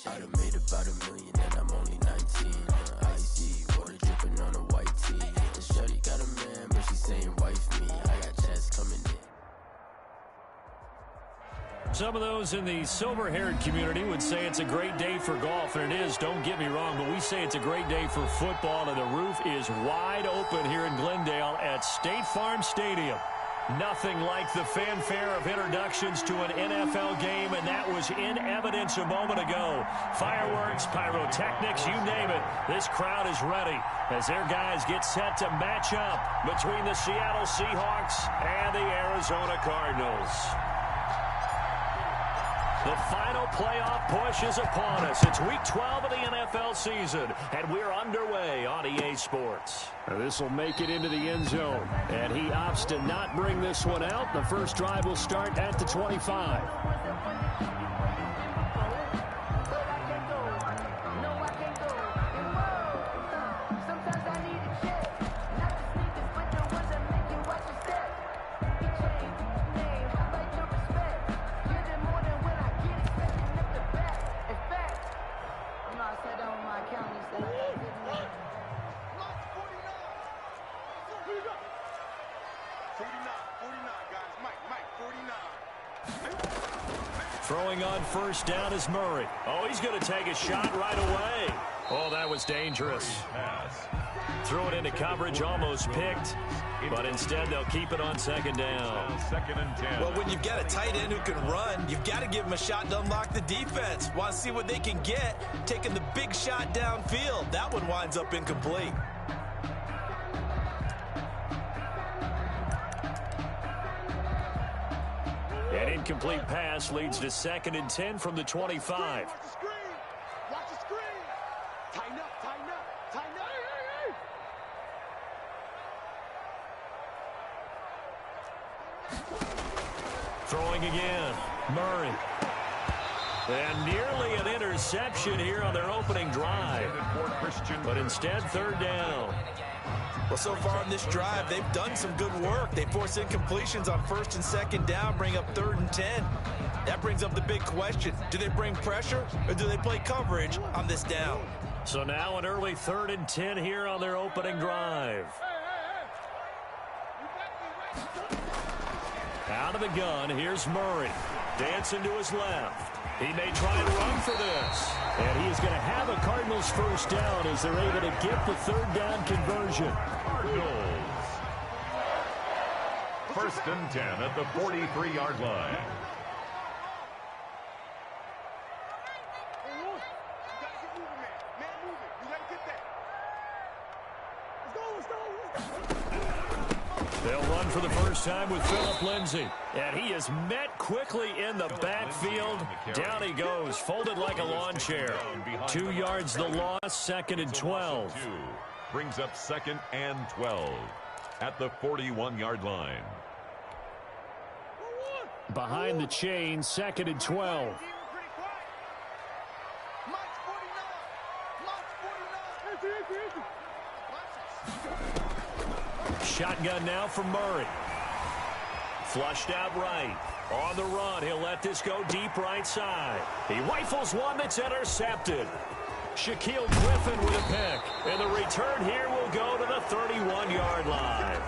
I done made about $1 million and I'm only 19. Icy, water dripping on a white tee. And shorty got a man, but she saying wife me. I got chats coming in. Some of those in the silver-haired community would say it's a great day for golf, and it is, don't get me wrong, but we say it's a great day for football, and the roof is wide open here in Glendale at State Farm Stadium. Nothing like the fanfare of introductions to an NFL game, and that was in evidence a moment ago. Fireworks, pyrotechnics, you name it. This crowd is ready as their guys get set to match up between the Seattle Seahawks and the Arizona Cardinals. The final playoff push is upon us. It's Week 12 of the NFL season, and we're underway on EA Sports. This will make it into the end zone, and he opts to not bring this one out. The first drive will start at the 25. Throwing on first down is Murray. Oh, he's going to take a shot right away. Oh, that was dangerous. Threw it into coverage, almost picked, but instead they'll keep it on second down. Second and 10. Well, when you've got a tight end who can run, you've got to give him a shot to unlock the defense. Want to see what they can get, taking the big shot downfield. That one winds up incomplete. An incomplete pass leads to second and 10 from the 25. Watch the screen. Watch the screen. Tighten up, tighten up, tighten up. Throwing again, Murray. And nearly an interception here on their opening drive. But instead, third down. Well, so far on this drive, they've done some good work. They force incompletions on first and second down, bring up third and 10. That brings up the big question. Do they bring pressure or do they play coverage on this down? So now an early third and 10 here on their opening drive. Out of the gun, here's Murray. Dancing to his left. He may try and run for this. And he is going to have a Cardinals first down as they're able to get the third down conversion. Cardinals. First and 10 at the 43-yard line. They'll run for the first time with Phillip Lindsay. And he is met quickly in the backfield. Down he goes, folded like a lawn chair. 2 yards the loss, second and 12. Brings up second and 12 at the 41-yard line. Behind the chain, second and 12. Shotgun now for Murray. Flushed out right. On the run, he'll let this go deep right side. He rifles one that's intercepted. Shaquille Griffin with a pick. And the return here will go to the 31-yard line.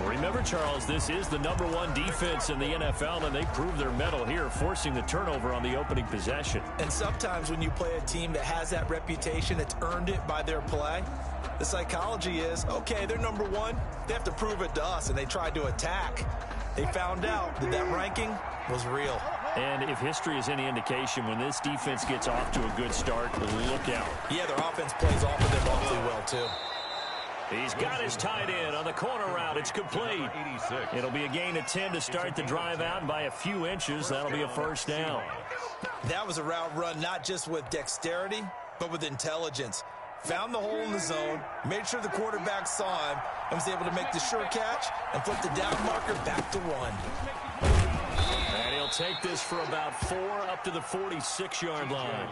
Remember, Charles, this is the #1 defense in the NFL, and they proved their mettle here, forcing the turnover on the opening possession. And sometimes when you play a team that has that reputation, it's earned it by their play. The psychology is, okay, they're #1. They have to prove it to us, and they tried to attack. They found out that that ranking was real. And if history is any indication, when this defense gets off to a good start, look out. Yeah, their offense plays off of them awfully well, too. He's got his tight end on the corner route. It's complete. It'll be a gain of 10 to start the drive out, and by a few inches, that'll be a first down. That was a route run not just with dexterity, but with intelligence. Found the hole in the zone, made sure the quarterback saw him, and was able to make the sure catch and flip the down marker back to 1. And he'll take this for about 4 up to the 46-yard line.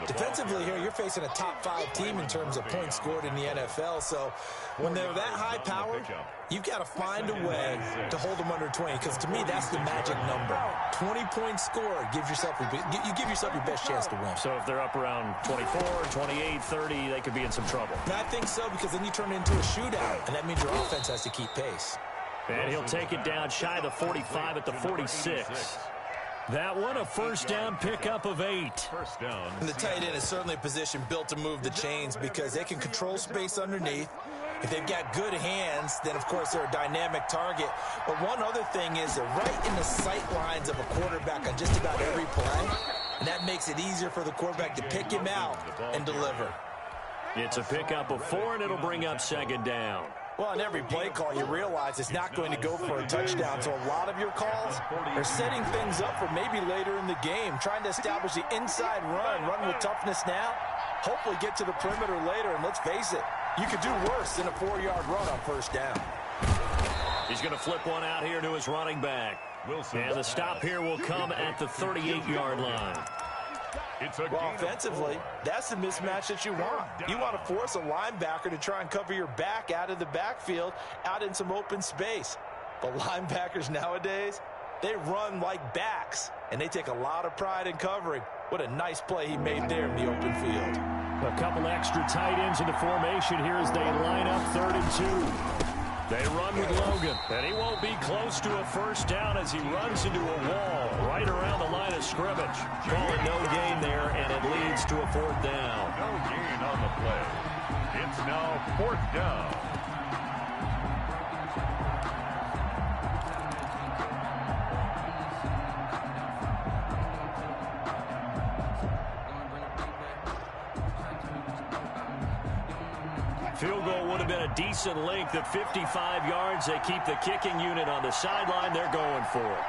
Defensively here, you're facing a top-5 team in terms of points scored in the NFL. So when they're that high-powered, you've got to find a way to hold them under 20. Because to me, that's the magic number. 20 points scored gives yourself you give yourself your best chance to win. So if they're up around 24, 28, 30, they could be in some trouble. And I think so, because then you turn it into a shootout, and that means your offense has to keep pace. And he'll take it down shy of the 45 at the 46. That one, a first down pickup of 8. First down. And the tight end is certainly a position built to move the chains because they can control space underneath. If they've got good hands, then, of course, they're a dynamic target. But one other thing is they're right in the sight lines of a quarterback on just about every play. And that makes it easier for the quarterback to pick him out and deliver. It's a pickup of 4, and it'll bring up second down. Well, on every play call, you realize it's not going to go for a touchdown. So a lot of your calls are setting things up for maybe later in the game, trying to establish the inside run with toughness now, hopefully get to the perimeter later. And let's face it, you could do worse than a 4-yard run on first down. He's going to flip one out here to his running back. And the stop here will come at the 38-yard line. Well, offensively, that's the mismatch that you want. You want to force a linebacker to try and cover your back out of the backfield, out in some open space. But linebackers nowadays, they run like backs, and they take a lot of pride in covering. What a nice play he made there in the open field. A couple extra tight ends in the formation here as they line up 3rd and 2. They run with Logan, and he won't be close to a first down as he runs into a wall right around the line of scrimmage. Call it no gain there, and it leads to a 4th down. No gain on the play. It's now 4th down. Field goal would have been a decent length at 55 yards. They keep the kicking unit on the sideline. They're going for it.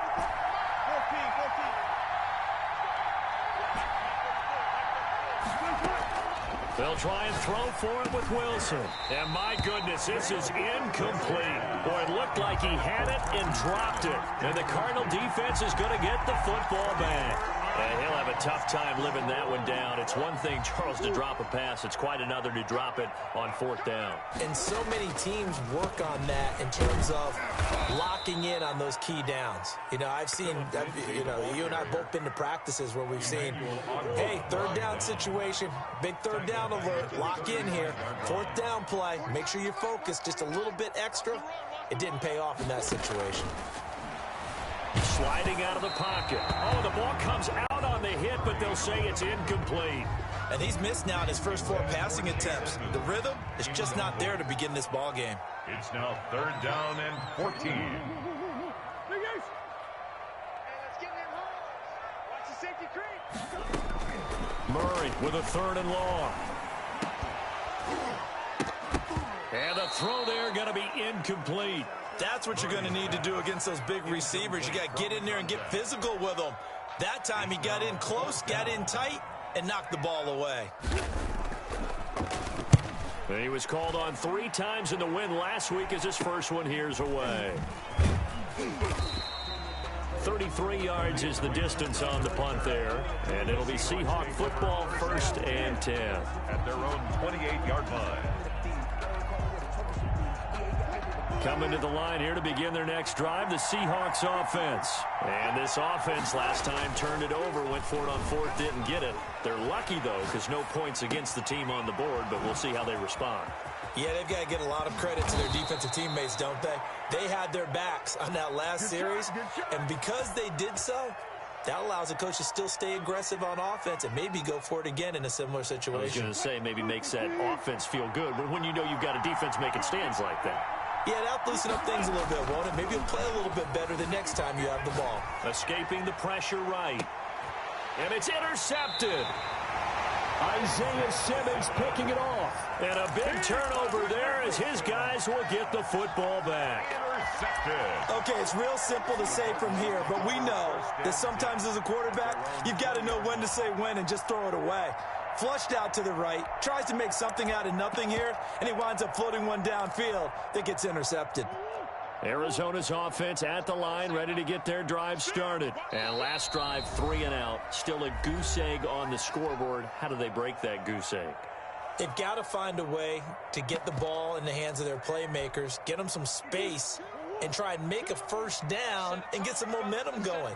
They'll try and throw for it with Wilson. And my goodness, this is incomplete. Boy, it looked like he had it and dropped it. And the Cardinal defense is going to get the football back. And he'll have a tough time living that one down. It's one thing, Charles, to drop a pass. It's quite another to drop it on 4th down. And so many teams work on that in terms of locking in on those key downs. You know, I've seen, you and I have both been to practices where we've seen, hey, 3rd down situation, big 3rd down alert, lock in here, 4th down play, make sure you're focused just a little bit extra. It didn't pay off in that situation. Sliding out of the pocket. Oh, the ball comes out on the hit, but they'll say it's incomplete. And he's missed now in his first 4 passing attempts. The rhythm is just not there to begin this ball game. It's now 3rd down and 14. Murray with a 3rd and long. And the throw there going to be incomplete. That's what you're going to need to do against those big receivers. You got to get in there and get physical with them. That time he got in close, got in tight, and knocked the ball away. And he was called on 3 times in the win last week as his first one here's away. 33 yards is the distance on the punt there. And it'll be Seahawk football 1st and 10. At their own 28-yard line. Coming to the line here to begin their next drive, the Seahawks offense. And this offense last time turned it over, went for it on 4th, didn't get it. They're lucky, though, because no points against the team on the board, but we'll see how they respond. Yeah, they've got to get a lot of credit to their defensive teammates, don't they? They had their backs on that last series, and because they did so, that allows the coach to still stay aggressive on offense and maybe go for it again in a similar situation. I was going to say maybe makes that offense feel good, but when you know you've got a defense making stands like that. Yeah, that'll loosen up things a little bit, won't it? Maybe you'll play a little bit better the next time you have the ball. Escaping the pressure right. And it's intercepted. Isaiah Simmons picking it off. And a big turnover there as his guys will get the football back. Intercepted. Okay, it's real simple to say from here, but we know that sometimes as a quarterback, you've got to know when to say when and just throw it away. Flushed out to the right, tries to make something out of nothing here, and he winds up floating one downfield that gets intercepted. Arizona's offense at the line, ready to get their drive started. And last drive, 3 and out. Still a goose egg on the scoreboard. How do they break that goose egg? They've got to find a way to get the ball in the hands of their playmakers, get them some space, and try and make a first down and get some momentum going.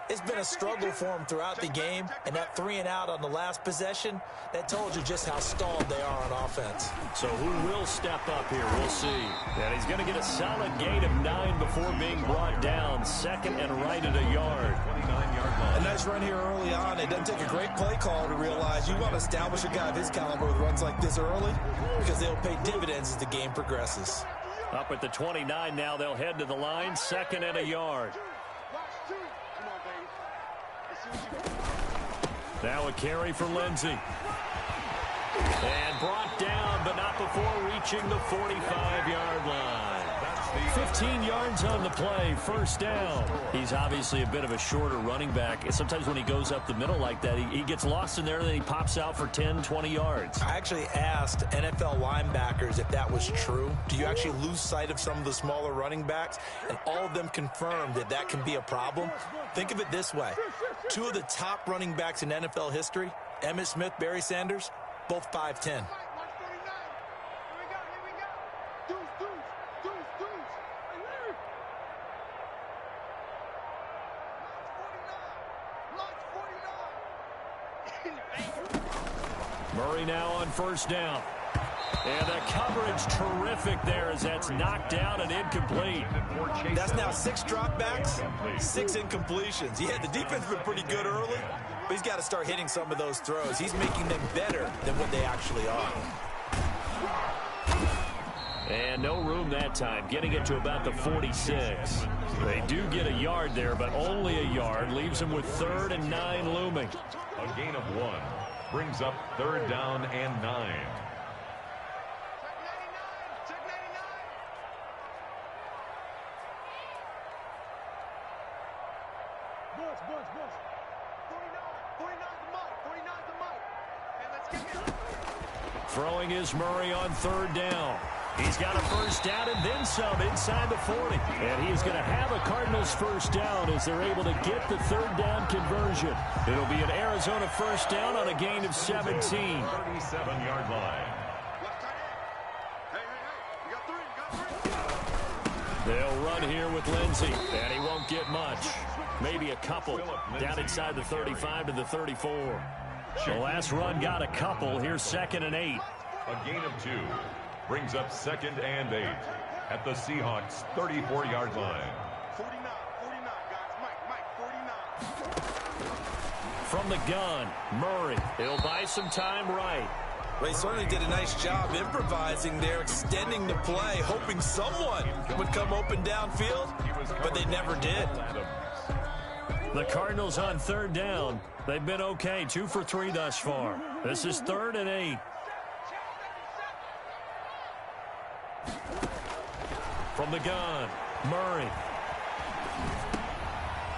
It's been a struggle for them throughout the game, and that 3 and out on the last possession, that told you just how stalled they are on offense. So who will step up here? We'll see. And he's going to get a solid gain of 9 before being brought down. Second and right at a yard. 29-yard line. A nice run here early on. It doesn't take a great play caller to realize you want to establish a guy of his caliber with runs like this early because they'll pay dividends as the game progresses. Up at the 29 now, they'll head to the line. Second and a yard. Now a carry for Lindsey. And brought down, but not before reaching the 45-yard line. 15 yards on the play, first down. He's obviously a bit of a shorter running back. Sometimes when he goes up the middle like that, he gets lost in there, and then he pops out for 10, 20 yards. I actually asked NFL linebackers if that was true. Do you actually lose sight of some of the smaller running backs? And all of them confirmed that that can be a problem. Think of it this way. 2 of the top running backs in NFL history, Emmitt Smith, Barry Sanders, both 5'10". Murray now on first down. And the coverage terrific there as that's knocked down and incomplete. That's now 6 dropbacks, 6 incompletions. Yeah, the defense has been pretty good early, but he's got to start hitting some of those throws. He's making them better than what they actually are. And no room that time, getting it to about the 46. They do get a yard there, but only a yard. Leaves them with 3rd and 9 looming. A gain of 1 brings up 3rd down and 9. Throwing is Murray on 3rd down. He's got a first down and then some inside the 40. And he's going to have a Cardinals first down as they're able to get the 3rd down conversion. It'll be an Arizona first down on a gain of 17. 37-yard line. They'll run here with Lindsey, and he won't get much. Maybe a couple down inside the 35 to the 34. The last run got a couple. Here's 2nd and 8. A gain of 2 brings up 2nd and 8 at the Seahawks' 34-yard line. 49, guys. Mike, 49. From the gun, Murray. He'll buy some time right. Well, he certainly did a nice job improvising there, extending the play, hoping someone would come open downfield, but they never did. The Cardinals on 3rd down. They've been okay, 2 for 3 thus far. This is 3rd and 8. From the gun, Murray.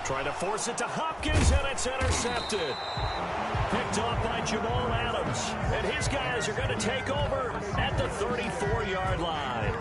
Trying to force it to Hopkins, and it's intercepted. Picked off by Jamal Adams. And his guys are going to take over at the 34-yard line.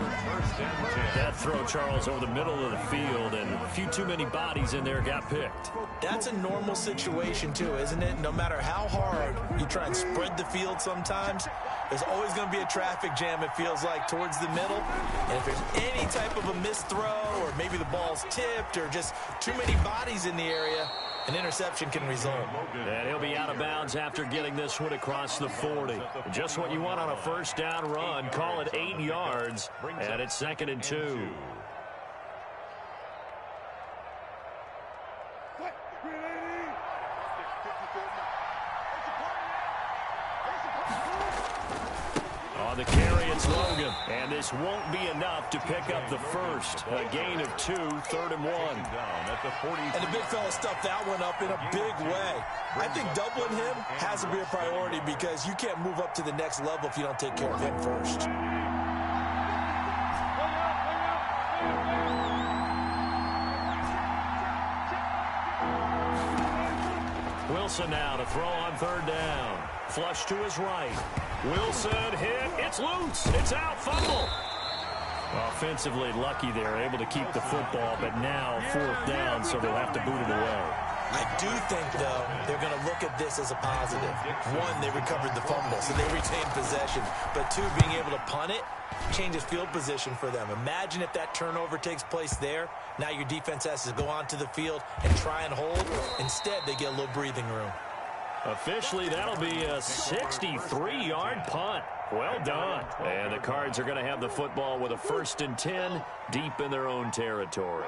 That throw, Charles, over the middle of the field, and a few too many bodies in there got picked. That's a normal situation, too, isn't it? No matter how hard you try and spread the field sometimes, there's always going to be a traffic jam, it feels like, towards the middle. And if there's any type of a missed throw, or maybe the ball's tipped, or just too many bodies in the area, an interception can result. And he'll be out of bounds after getting this one across the 40. Just what you want on a first down run. Call it 8 yards, and it's 2nd and 2. On the carry, it's Logan. And this won't be enough to pick up the first. A gain of 2, 3rd and 1. And the big fella stuffed that one up in a big way. I think doubling him has to be a priority because you can't move up to the next level if you don't take care of him first. Wilson now to throw on 3rd down. Flush to his right. Wilson hit. It's loose. It's out. Fumble. Offensively lucky they're able to keep the football, but now 4th down, so they'll have to boot it away. I do think, though, they're going to look at this as a positive. One, they recovered the fumble, so they retained possession. But two, being able to punt it changes field position for them. Imagine if that turnover takes place there. Now your defense has to go onto the field and try and hold. Instead, they get a little breathing room. Officially, that'll be a 63-yard punt. Well done. And the Cards are going to have the football with a 1st and 10 deep in their own territory.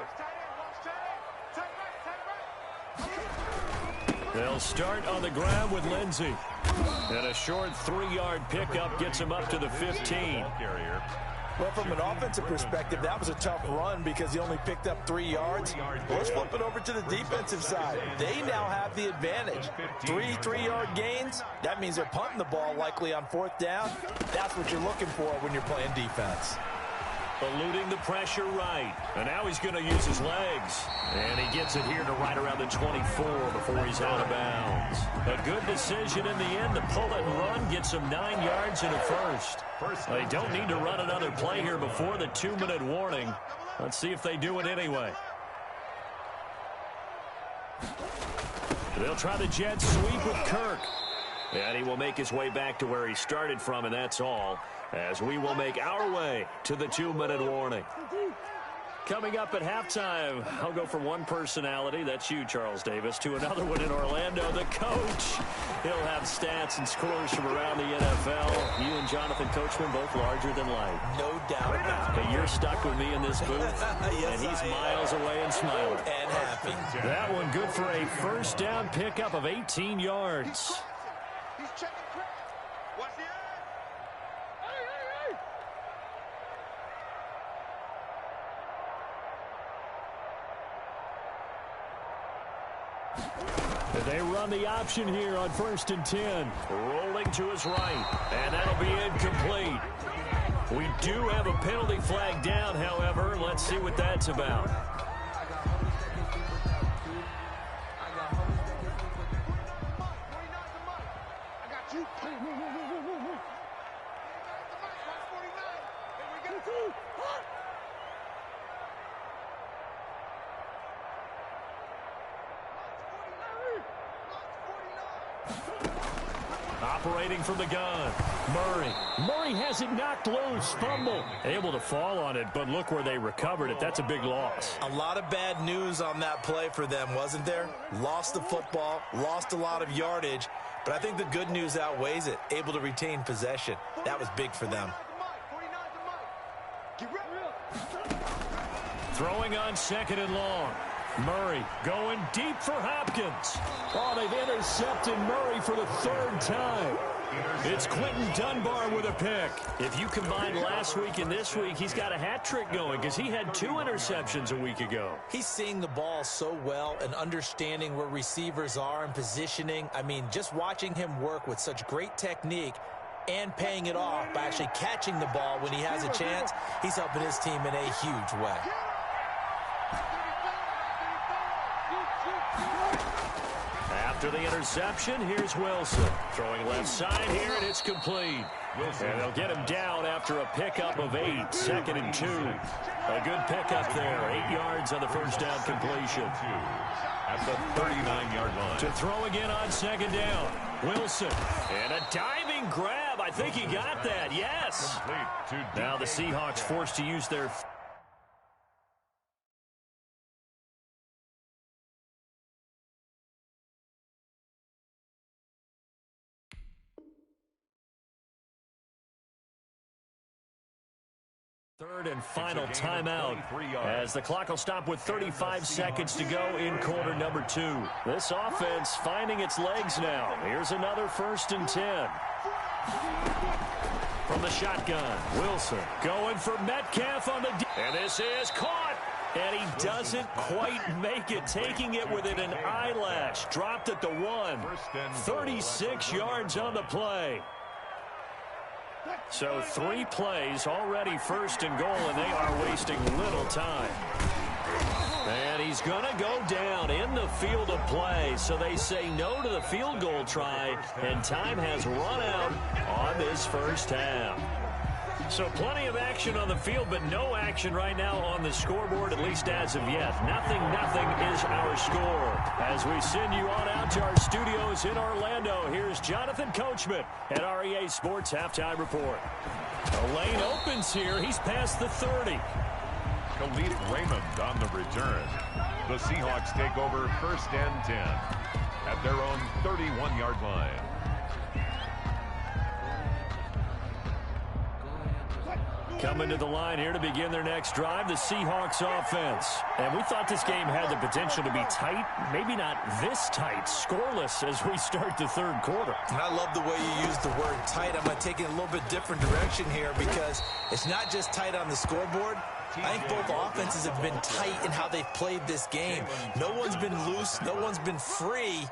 They'll start on the ground with Lindsey. And a short 3-yard pickup gets him up to the 15. Well, from an offensive perspective, that was a tough run because he only picked up 3 yards. Let's flip it over to the defensive side. They now have the advantage. 3-3-yard gains, that means they're punting the ball likely on 4th down. That's what you're looking for when you're playing defense. Eluding the pressure right. And now he's going to use his legs. And he gets it here to right around the 24 before he's out of bounds. A good decision in the end to pull it and run. Gets him 9 yards and a first. They don't need to run another play here before the 2-minute warning. Let's see if they do it anyway. They'll try the jet sweep with Kirk. And he will make his way back to where he started from, and that's all, as we will make our way to the 2-minute warning. Coming up at halftime, I'll go from one personality, that's you, Charles Davis, to another one in Orlando, the coach. He'll have stats and scores from around the NFL. You and Jonathan Coachman both larger than life. No doubt about it. But you're stuck with me in this booth, yes, and he's miles away and smiling. And happy. That one good for a 1st down pickup of 18 yards. He's checking quick. Watch the eye. They run the option here on 1st and 10. Rolling to his right, and that'll be incomplete. We do have a penalty flag down, however. Let's see what that's about. Operating from the gun, Murray. Murray has it knocked loose, fumble. Able to fall on it, but look where they recovered it. That's a big loss. A lot of bad news on that play for them, wasn't there? Lost the football, lost a lot of yardage, but I think the good news outweighs it. Able to retain possession. That was big for them. Throwing on 2nd and long. Murray going deep for Hopkins. Oh, they've intercepted Murray for the 3rd time. It's Quentin Dunbar with a pick. If you combine last week and this week, he's got a hat trick going because he had 2 interceptions a week ago. He's seeing the ball so well and understanding where receivers are and positioning. I mean, just watching him work with such great technique and paying it off by actually catching the ball when he has a chance, he's helping his team in a huge way. After the interception, here's Wilson. Throwing left side here, and it's complete. And they'll get him down after a pickup of 8, 2nd and 2. A good pickup there, 8 yards on the 1st down completion. At the 39-yard line. To throw again on 2nd down. Wilson. And a diving grab. I think he got that, yes. Now the Seahawks forced to use their... third and final timeout as the clock will stop with 35 seconds to go in quarter number 2. This offense finding its legs now. Here's another 1st and 10. From the shotgun, Wilson going for Metcalf on the... And this is caught. And he doesn't quite make it, taking it within an eyelash. Dropped at the 1. 36 yards on the play. So 3 plays, already 1st and goal, and they are wasting little time. And he's going to go down in the field of play. So they say no to the field goal try, and time has run out on this 1st half. So plenty of action on the field, but no action right now on the scoreboard, at least as of yet. 0-0 is our score. As we send you on out to our studios in Orlando, here's Jonathan Coachman at REA Sports Halftime Report. The lane opens here. He's past the 30. Khalid Raymond on the return. The Seahawks take over 1st and 10 at their own 31-yard line. Coming to the line here to begin their next drive, the Seahawks offense. And we thought this game had the potential to be tight, maybe not this tight, scoreless as we start the third quarter. And I love the way you use the word tight. I'm going to take it a little bit different direction here because it's not just tight on the scoreboard. I think both offenses have been tight in how they've played this game. No one's been loose. No one's been free.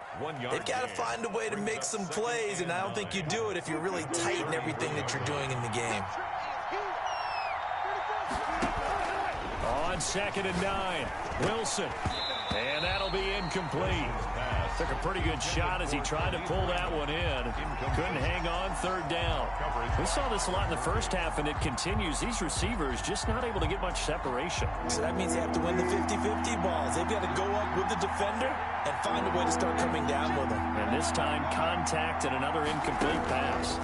They've got to find a way to make some plays, and I don't think you do it if you're really tight in everything that you're doing in the game. On 2nd and 9, Wilson. And that'll be incomplete. Took a pretty good shot as he tried to pull that one in. Couldn't hang on 3rd down. We saw this a lot in the first half, and it continues. These receivers just not able to get much separation. So that means they have to win the 50-50 balls. They've got to go up with the defender and find a way to start coming down with them. And this time, contact and another incomplete pass.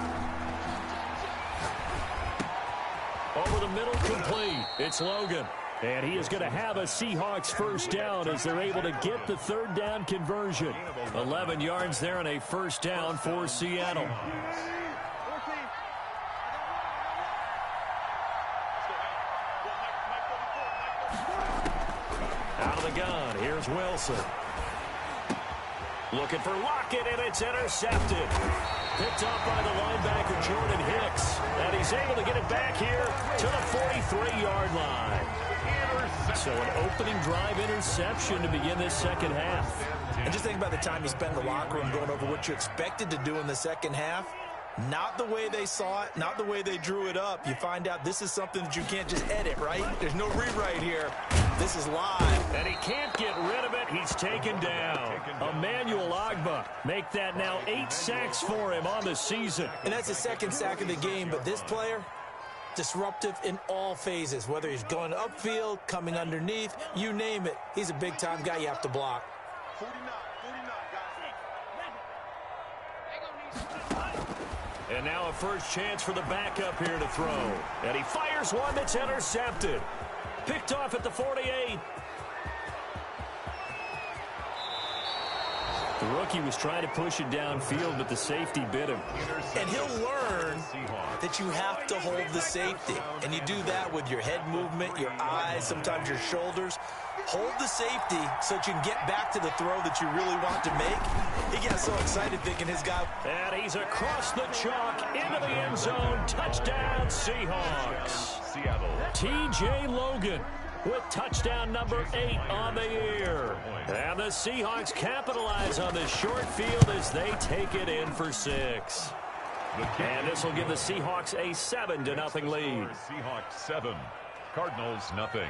Over the middle, complete. It's Logan. And he is going to have a Seahawks 1st down as they're able to get the 3rd down conversion. 11 yards there on a 1st down for Seattle. Out of the gun, here's Wilson. Looking for Lockett, and it's intercepted. Picked up by the linebacker, Jordan Hicks. And he's able to get it back here to the 43-yard line. So an opening drive interception to begin this second half. And just think about the time you spend in the locker room going over what you expected to do in the second half. Not the way they saw it, not the way they drew it up. You find out this is something that you can't just edit, right? There's no rewrite here. This is live. And he can't get rid of it. He's taken down. Emmanuel Ogbah. Make that now 8 sacks for him on the season. And that's his 2nd sack of the game. But this player, disruptive in all phases. Whether he's going upfield, coming underneath, you name it. He's a big-time guy you have to block. 49, And now a first chance for the backup here to throw. And he fires one that's intercepted. Picked off at the 48. The rookie was trying to push it downfield, but the safety bit him. And he'll learn that you have to hold the safety. And you do that with your head movement, your eyes, sometimes your shoulders. Hold the safety so that you can get back to the throw that you really want to make. He got so excited thinking his guy. And he's across the chalk into the end zone. Touchdown, Seahawks. Seattle. T.J. Logan with touchdown number 8 on the year. And the Seahawks capitalize on this short field as they take it in for 6. And this will give the Seahawks a 7-0 lead. Seahawks 7, Cardinals nothing.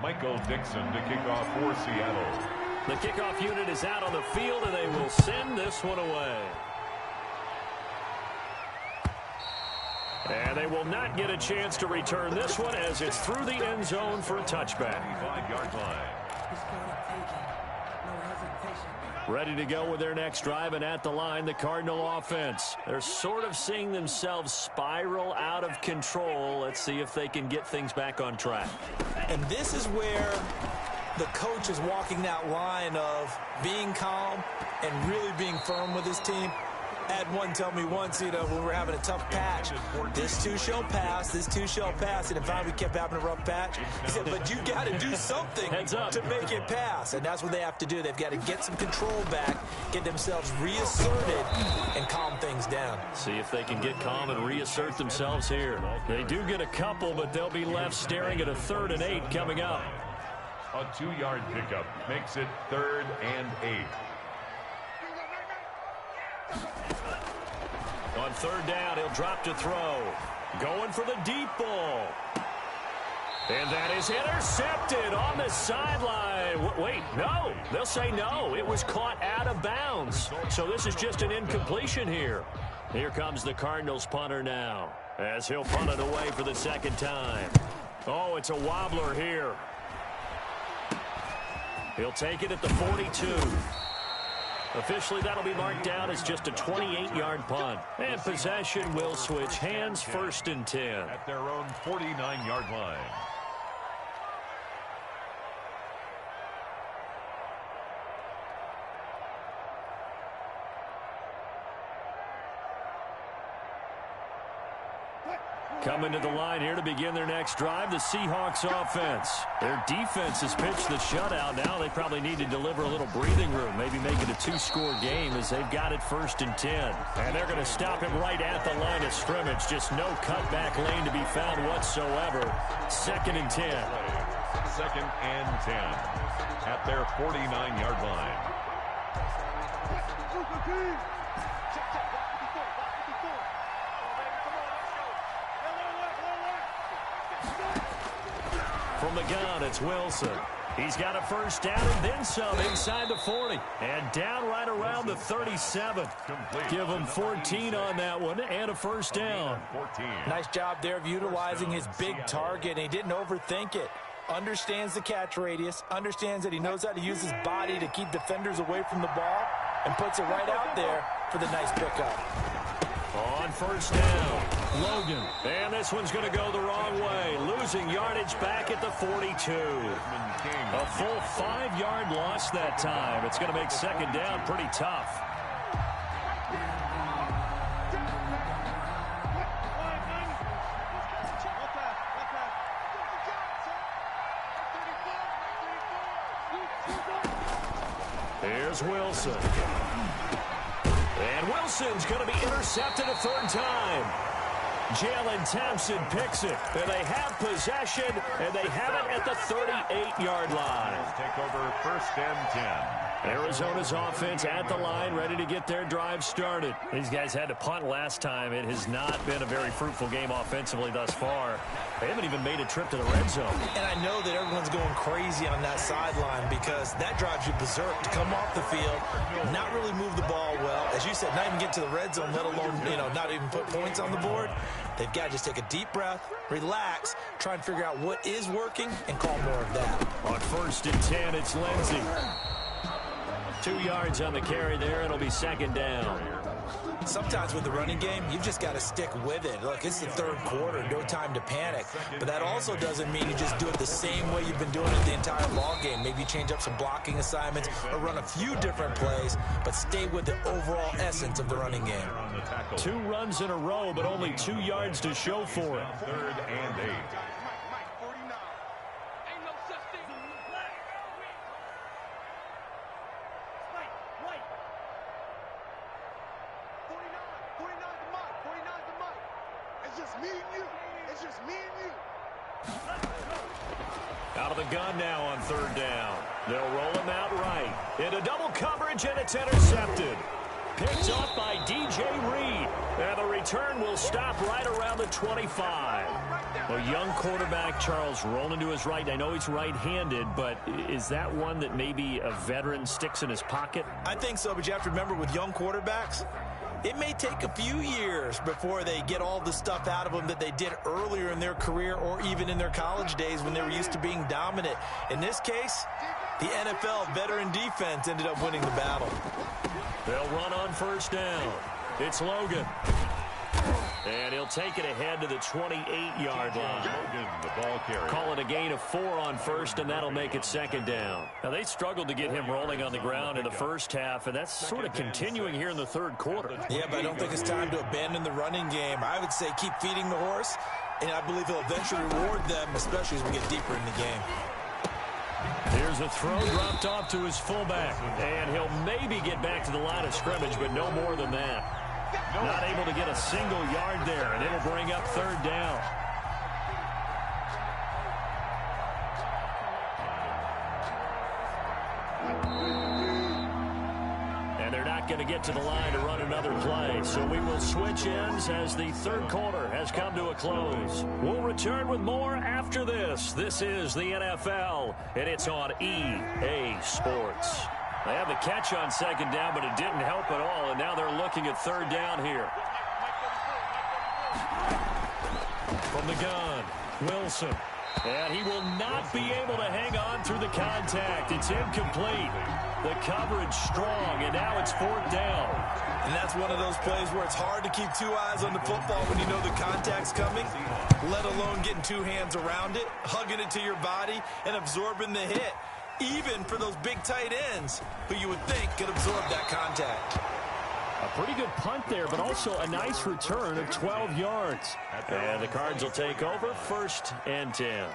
Michael Dixon to kick off for Seattle. The kickoff unit is out on the field, and they will send this one away. And they will not get a chance to return this one as it's through the end zone for a touchback. 5-yard line. Ready to go with their next drive, and at the line, the Cardinal offense. They're sort of seeing themselves spiral out of control. Let's see if they can get things back on track. And this is where the coach is walking that line of being calm and really being firm with his team. I had one tell me once, when we were having a tough patch, this too shall pass, this too shall pass. And if we kept having a rough patch, he said, but you got to do something to make it pass. And that's what they have to do. They've got to get some control back, get themselves reasserted, and calm things down. See if they can get calm and reassert themselves here. They do get a couple, but they'll be left staring at a 3rd and 8 coming up. A 2-yard pickup makes it 3rd and 8. On 3rd down, he'll drop to throw. Going for the deep ball. And that is intercepted on the sideline. Wait, no. They'll say no. It was caught out of bounds. So this is just an incompletion here. Here comes the Cardinals punter now, as he'll punt it away for the second time. Oh, it's a wobbler here. He'll take it at the 42. Officially, that'll be marked down as just a 28-yard punt. And possession will switch hands, 1st and 10. At their own 49-yard line. Coming to the line here to begin their next drive, the Seahawks offense. Their defense has pitched the shutout. Now they probably need to deliver a little breathing room, maybe make it a 2-score game as they've got it 1st and 10. And they're going to stop him right at the line of scrimmage. Just no cutback lane to be found whatsoever. 2nd and 10. 2nd and 10 at their 49-yard line. From the gun, it's Wilson. He's got a 1st down and then some inside the 40. And down right around the 37. Give him 14 on that one and a 1st down. Nice job there of utilizing his big target. And he didn't overthink it. Understands the catch radius. Understands that he knows how to use his body to keep defenders away from the ball. And puts it right out there for the nice pickup. On 1st down, Logan. And this one's going to go the wrong way. Losing yardage back at the 42. A full 5-yard loss that time. It's going to make 2nd down pretty tough. Here's Wilson. And Wilson's going to be intercepted a 3rd time. Jalen Thompson picks it. And they have possession, and they have it at the 38-yard line. Take over 1st and 10. Arizona's offense at the line, ready to get their drive started. These guys had to punt last time. It has not been a very fruitful game offensively thus far. They haven't even made a trip to the red zone. And I know that everyone's going crazy on that sideline because that drives you berserk to come off the field, not really move the ball well. As you said, not even get to the red zone, let alone, not even put points on the board. They've got to just take a deep breath, relax, try and figure out what is working, and call more of that. On 1st and 10, it's Lindsey. 2 yards on the carry there. It'll be 2nd down. Sometimes with the running game, you've just got to stick with it. Look, it's the 3rd quarter, no time to panic. But that also doesn't mean you just do it the same way you've been doing it the entire ball game. Maybe change up some blocking assignments or run a few different plays, but stay with the overall essence of the running game. 2 runs in a row, but only 2 yards to show for it. 3rd and 8. Out of the gun now on 3rd down. They'll roll him out right. Into double coverage, and it's intercepted. Picked off by DJ Reed. And the return will stop right around the 25. A young quarterback, Charles, rolling to his right. I know he's right-handed, but is that one that maybe a veteran sticks in his pocket? I think so, but you have to remember with young quarterbacks, it may take a few years before they get all the stuff out of them that they did earlier in their career or even in their college days when they were used to being dominant. In this case, the NFL veteran defense ended up winning the battle. They'll run on 1st down. It's Logan. And he'll take it ahead to the 28-yard line. Logan, the ball carrier. Call it a gain of 4 on 1st, and that'll make it 2nd down. Now, they struggled to get him rolling on the ground in the 1st half, and that's sort of continuing here in the 3rd quarter. Yeah, but I don't think it's time to abandon the running game. I would say keep feeding the horse, and I believe he'll eventually reward them, especially as we get deeper in the game. Here's a throw dropped off to his fullback, and he'll maybe get back to the line of scrimmage, but no more than that. Not able to get a single yard there, and it'll bring up 3rd down. And they're not going to get to the line to run another play, so we will switch ends as the 3rd quarter has come to a close. We'll return with more after this. This is the NFL, and it's on EA Sports. They have the catch on 2nd down, but it didn't help at all, and now they're looking at 3rd down here. From the gun, Wilson. And he will not be able to hang on through the contact. It's incomplete. The coverage strong, and now it's 4th down. And that's one of those plays where it's hard to keep 2 eyes on the football when you know the contact's coming, let alone getting 2 hands around it, hugging it to your body, and absorbing the hit, even for those big tight ends who you would think could absorb that contact. A pretty good punt there, but also a nice return of 12 yards. And the Cards will take over 1st and 10.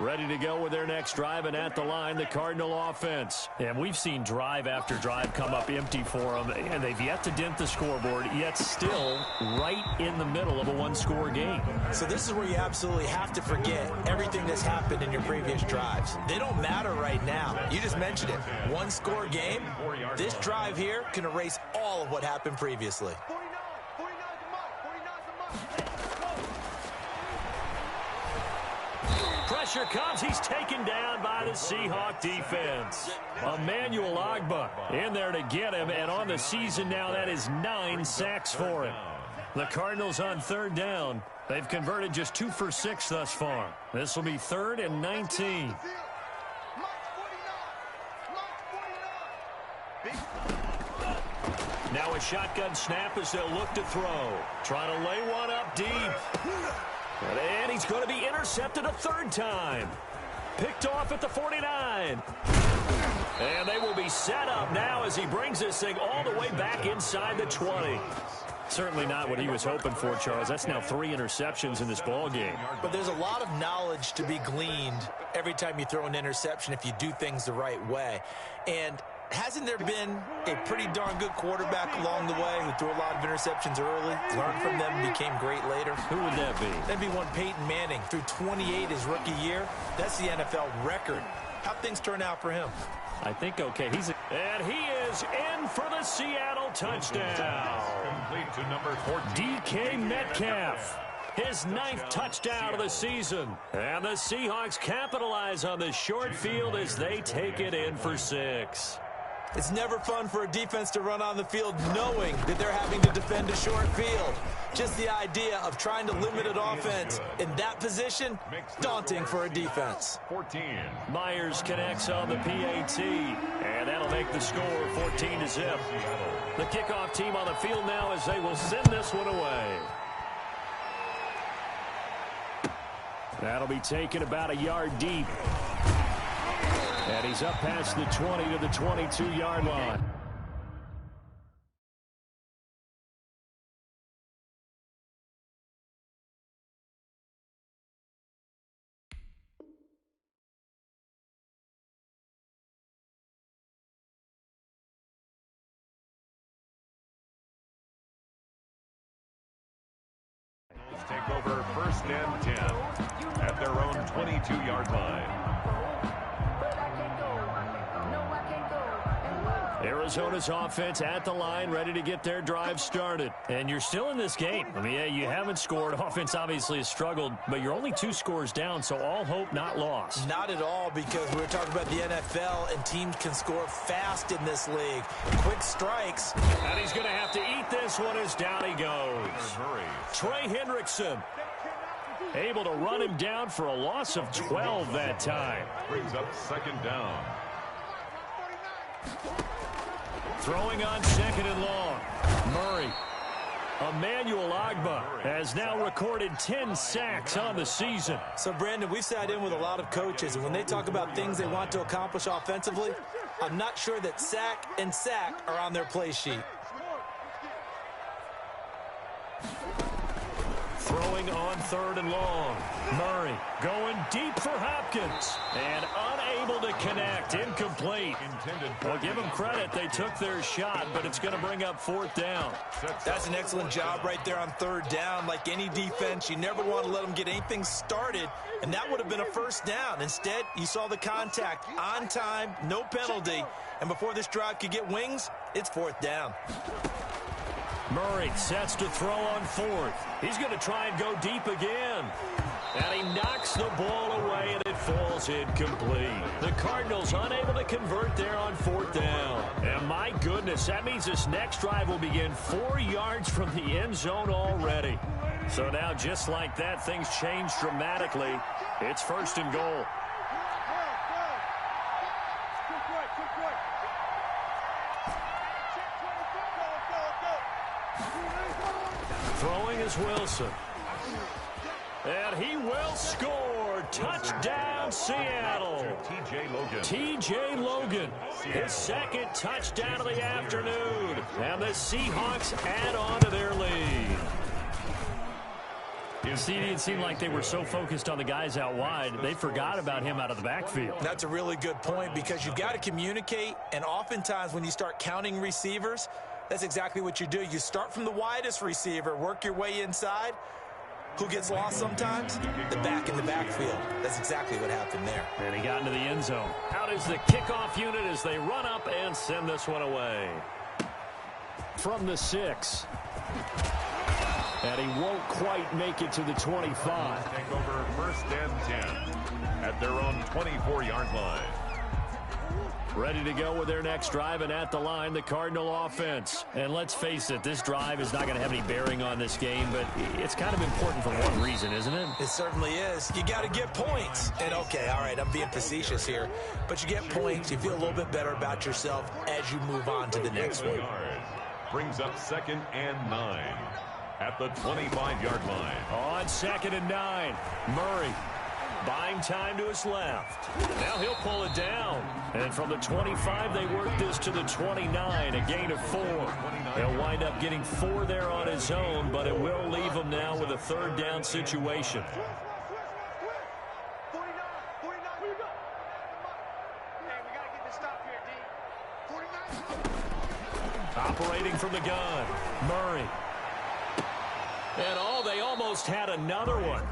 Ready to go with their next drive, and at the line, the Cardinal offense. And we've seen drive after drive come up empty for them, and they've yet to dent the scoreboard, yet still right in the middle of a 1-score game. So this is where you absolutely have to forget everything that's happened in your previous drives. They don't matter right now. You just mentioned it. 1-score game. This drive here can erase all of what happened previously. Pressure comes. He's taken down by the Seahawk defense. Emmanuel Ogbah in there to get him, and on the season now, that is 9 sacks for him. The Cardinals on 3rd down. They've converted just 2 for 6 thus far. This will be 3rd and 19. Now a shotgun snap as they'll look to throw. Trying to lay one up deep. And he's going to be intercepted a 3rd time. Picked off at the 49. And they will be set up now as he brings this thing all the way back inside the 20. Certainly not what he was hoping for, Charles. That's now 3 interceptions in this ball game. But there's a lot of knowledge to be gleaned every time you throw an interception if you do things the right way. And hasn't there been a pretty darn good quarterback along the way who threw a lot of interceptions early, learned from them, and became great later? Who would that be? That'd be one Peyton Manning. Threw 28 his rookie year. That's the NFL record. How'd things turn out for him? I think okay. And he is in for the Seattle touchdown. Complete to number 14. DK Metcalf. His 9th touchdown of the season. And the Seahawks capitalize on the short field as they take it in for 6. It's never fun for a defense to run on the field knowing that they're having to defend a short field. Just the idea of trying to limit an offense in that position, daunting for a defense. 14. Myers connects on the PAT, and that'll make the score 14-0. The kickoff team on the field now as they will send this one away. That'll be taken about a yard deep. And he's up past the 20 to the 22-yard line. Take over 1st and 10 at their own 22-yard line. Arizona's offense at the line, ready to get their drive started. And you're still in this game. I mean, yeah, you haven't scored. Offense obviously has struggled, but you're only 2 scores down, so all hope not lost. Not at all, because we're talking about the NFL, and teams can score fast in this league. Quick strikes. And he's going to have to eat this one as down he goes. Trey Hendrickson able to run him down for a loss of 12 that time. Brings up 2nd down. Throwing on 2nd and long. Murray. Emmanuel Ogbah has now recorded 10 sacks on the season. So, Brandon, we've sat in with a lot of coaches, and when they talk about things they want to accomplish offensively, I'm not sure that sack and sack are on their play sheet. Throwing on 3rd and long. Murray going deep for Hopkins. And unable to connect. Incomplete. Well, give them credit. They took their shot, but it's going to bring up 4th down. That's an excellent job right there on 3rd down. Like any defense, you never want to let them get anything started, and that would have been a 1st down. Instead, you saw the contact on time, no penalty, and before this drive could get wings, it's 4th down. Murray sets to throw on 4th. He's going to try and go deep again. And he knocks the ball away, and it falls incomplete. The Cardinals unable to convert there on 4th down. And my goodness, that means this next drive will begin 4 yards from the end zone already. So now, just like that, things change dramatically. It's 1st and goal. Throwing is Wilson. And he will score. Touchdown, Seattle. T.J. Logan. His 2nd touchdown of the afternoon. And the Seahawks add on to their lead. It seemed like they were so focused on the guys out wide, they forgot about him out of the backfield. That's a really good point because you've got to communicate, and oftentimes when you start counting receivers, that's exactly what you do. You start from the widest receiver, work your way inside. Who gets lost sometimes? The back in the backfield. That's exactly what happened there. And he got into the end zone. Out is the kickoff unit as they run up and send this one away. From the 6. And he won't quite make it to the 25. Take over 1st and 10 at their own 24-yard line. Ready to go with their next drive, and at the line, the Cardinal offense. And let's face it, this drive is not going to have any bearing on this game, but it's kind of important for one reason, isn't it? It certainly is. You got to get points. And okay, all right, I'm being facetious here, but you get points, you feel a little bit better about yourself as you move on to the next one. Brings up 2nd and 9 at the 25-yard line. On 2nd and 9, Murray. Buying time to his left. Now he'll pull it down. And from the 25, they work this to the 29, a gain of 4. He'll wind up getting 4 there on his own, but it will leave him now with a 3rd down situation. Operating from the gun, Murray. And they almost had another one.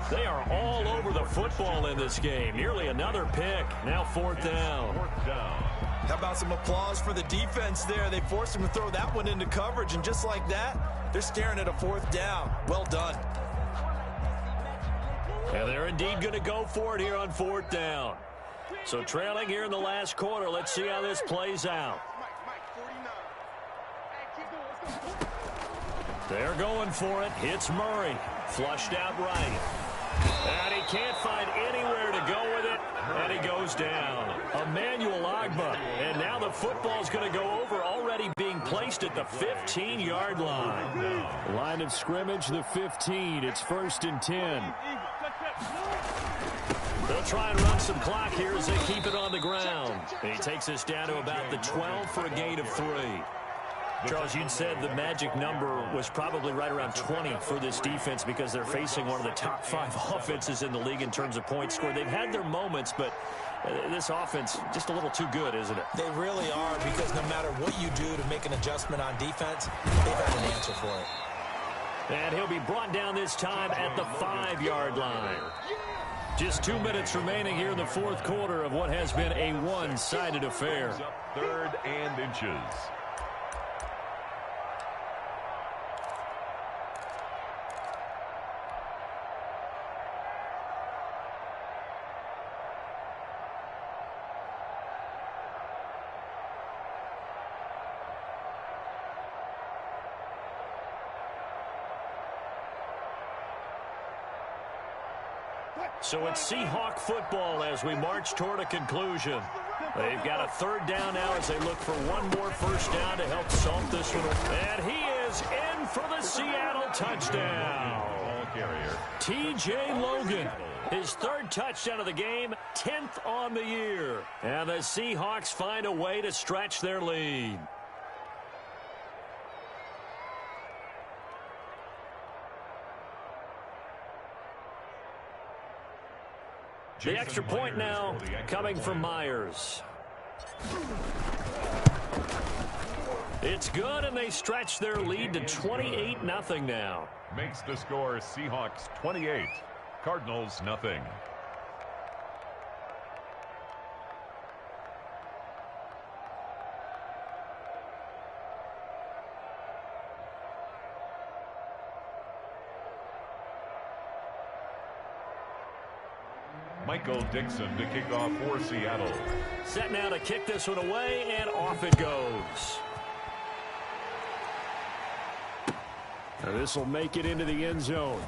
They are all over the football in this game. Nearly another pick. Now 4th down. How about some applause for the defense there? They forced him to throw that one into coverage, and just like that, they're staring at a 4th down. Well done. And they're indeed going to go for it here on 4th down. So trailing here in the last quarter. Let's see how this plays out. They're going for it. Hits Murray. Flushed out right. And he can't find anywhere to go with it. And he goes down. Emmanuel Ogbah. And now the football's going to go over, already being placed at the 15-yard line. Line of scrimmage, the 15. It's 1st and 10. They'll try and run some clock here as they keep it on the ground. And he takes us down to about the 12 for a gain of 3. Charles, you'd said the magic number was probably right around 20 for this defense because they're facing one of the top 5 offenses in the league in terms of points scored. They've had their moments, but this offense just a little too good, isn't it? They really are, because no matter what you do to make an adjustment on defense, they've had an answer for it. And he'll be brought down this time at the 5-yard line. Just 2 minutes remaining here in the 4th quarter of what has been a one-sided affair. 3rd and inches. So it's Seahawk football as we march toward a conclusion. They've got a 3rd down now as they look for one more 1st down to help salt this one. And he is in for the Seattle touchdown. T.J. Logan, his 3rd touchdown of the game, 10th on the year. And the Seahawks find a way to stretch their lead. The extra point now coming from Myers. It's good, and they stretch their lead to 28-0 now. Makes the score Seahawks 28, Cardinals nothing. Michael Dixon to kick off for Seattle. Set now to kick this one away, and off it goes. This will make it into the end zone.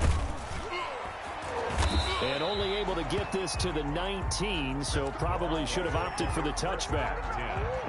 And only able to get this to the 19, so probably should have opted for the touchback.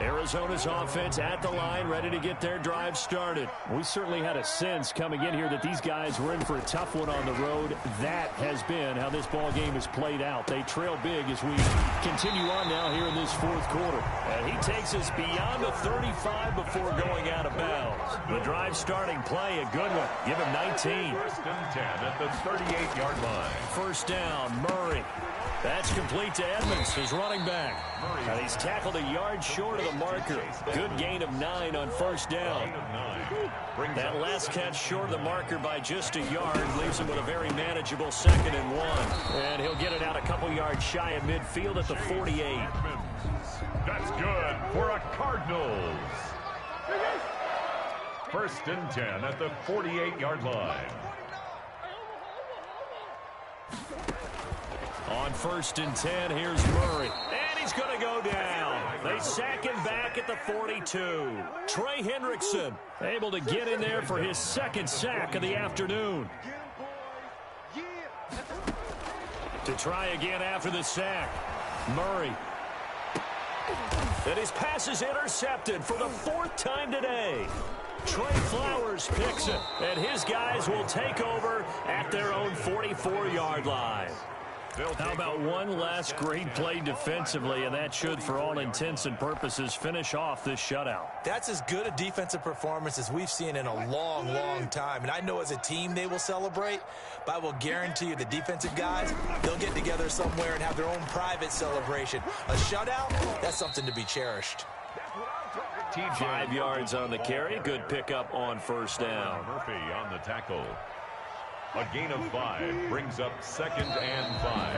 Arizona's offense at the line, ready to get their drive started. We certainly had a sense coming in here that these guys were in for a tough one on the road. That has been how this ball game has played out. They trail big as we continue on now here in this fourth quarter. And he takes us beyond the 35 before going out of bounds. The drive starting play, a good one. Give him 19. First and 10 at the 38-yard line. First down, Murray. That's complete to Edmonds, his running back. And he's tackled a yard short of the marker. Good gain of 9 on first down. That last catch short of the marker by just a yard leaves him with a very manageable 2nd and 1. And he'll get it out a couple yards shy of midfield at the 48. That's good for a Cardinals. First and 10 at the 48-yard line. On first and 10, here's Murray. And he's going to go down. They sack him back at the 42. Trey Hendrickson able to get in there for his 2nd sack of the afternoon. To try again after the sack. Murray. And his pass is intercepted for the 4th time today. Trey Flowers picks it, and his guys will take over at their own 44-yard line. How about one last great play defensively, and that should, for all intents and purposes, finish off this shutout. That's as good a defensive performance as we've seen in a long, long time. And I know as a team they will celebrate, but I will guarantee you the defensive guys, they'll get together somewhere and have their own private celebration. A shutout, that's something to be cherished. 5 yards on the carry. Good pickup on first down. Murphy on the tackle. A gain of 5 brings up 2nd and 5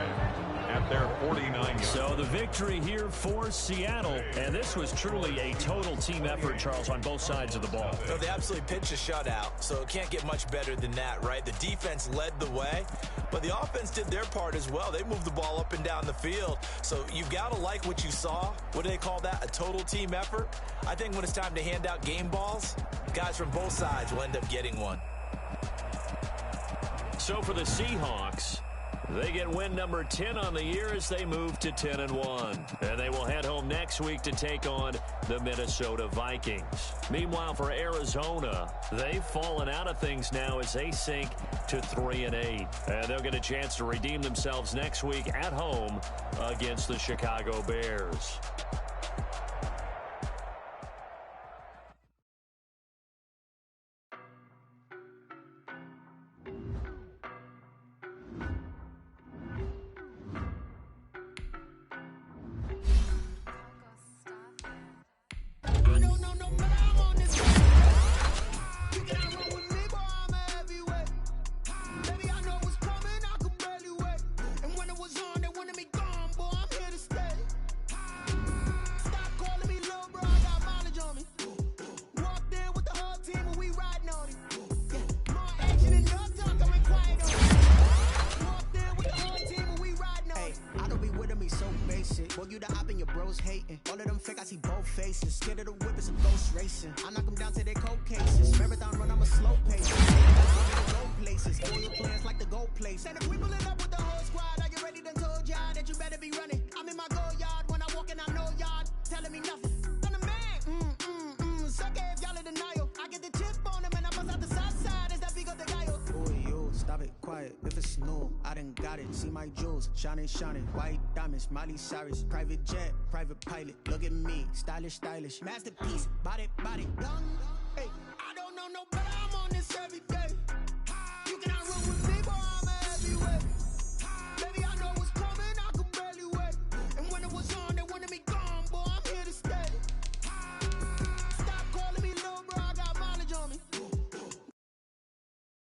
at their 49 yards. So the victory here for Seattle, and this was truly a total team effort, Charles, on both sides of the ball. So they absolutely pitched a shutout, so it can't get much better than that, right? The defense led the way, but the offense did their part as well. They moved the ball up and down the field, so you've got to like what you saw. What do they call that? A total team effort? I think when it's time to hand out game balls, guys from both sides will end up getting one. So for the Seahawks, they get win number 10 on the year as they move to 10-1. And they will head home next week to take on the Minnesota Vikings. Meanwhile, for Arizona, they've fallen out of things now as they sink to 3-8. And they'll get a chance to redeem themselves next week at home against the Chicago Bears. Shining, white diamonds, Miley Cyrus, private jet, private pilot, look at me, stylish, masterpiece, body, young, hey.